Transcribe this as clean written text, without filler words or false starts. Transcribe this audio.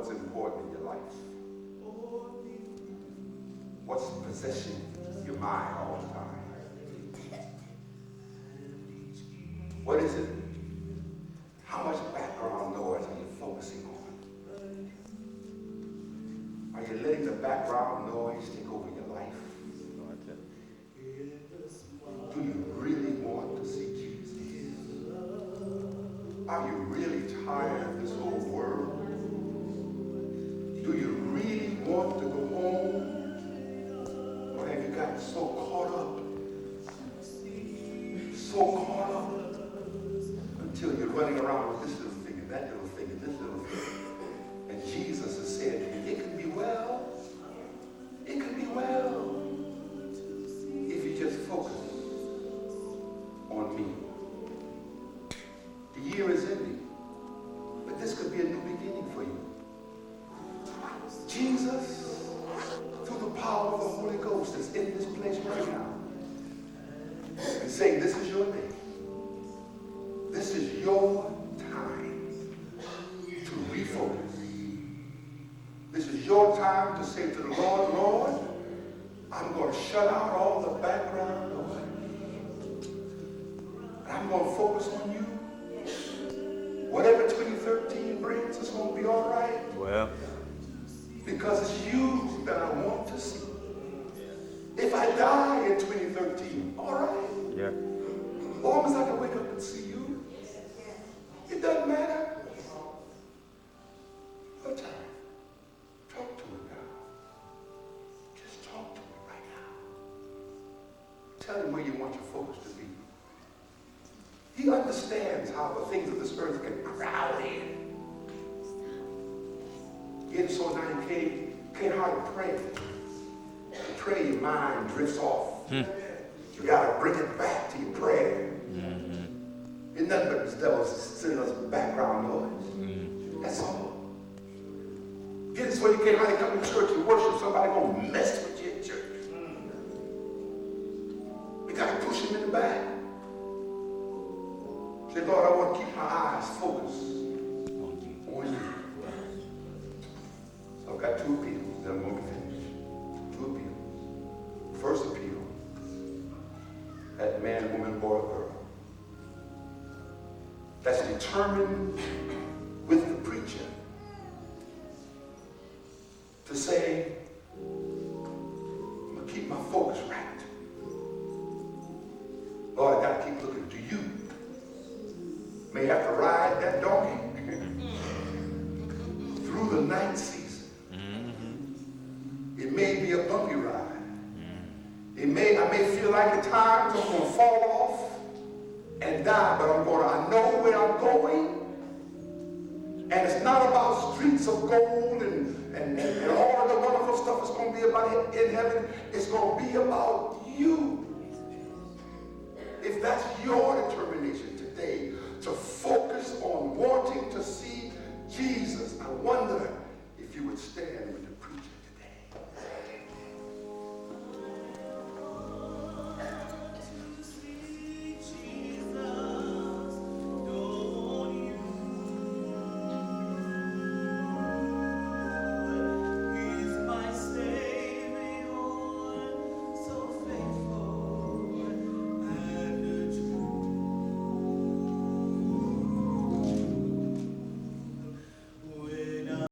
what's important in your life? What's possessing your mind all the time? What is it? How much background noise are you focusing on? Are you letting the background noise take over your life? Do you really want to see Jesus? Are you really tired of this whole world? Do you really want to go home? Or have you gotten so caught up until you're running around with this little thing and that little thing and this little thing? And Jesus has said, it can be well. It can be well if you just focus on me. The year is ending, but this could be a new beginning for you. Jesus, through the power of the Holy Ghost, is in this place right now and saying, this is your day. This is your time to refocus. This is your time to say to the Lord, Lord, I'm going to shut out all the background noise. I'm going to focus on you. Whatever 2013 brings, it's going to be all right. Well, because it's you that I want to see. If I die in 2013, all right. yeah. As long as I can wake up and see you, it doesn't matter. What time? Talk to him now. Just talk to him right now. Tell him where you want your focus to be. He understands how the things of this earth can crowd in. Getting so now you can't hardly pray. You pray, your mind drifts off. You gotta bring it back to your prayer. It's nothing but this devil's sending us background noise. That's all. Getting so you can't hardly come to church and worship. Somebody gonna mess with you in church. We gotta push him in the back. Say, Lord, I want to keep my eyes focused on you. So I've got two appeals, then I'm going to finish. Two appeals. First appeal, that man, woman, boy, or girl, that's determined with the preacher to say, I'm going to keep my focus right. Lord, I got to keep looking to you. May have to ride that donkey through the night season. It may be a bumpy ride. I may feel like at times I'm going to fall off and die, but I know where I'm going. And it's not about streets of gold and all of the wonderful stuff it's going to be about in heaven. It's going to be about you. If that's your determination today, to focus on wanting to see Jesus, I wonder if you would stand with the preacher.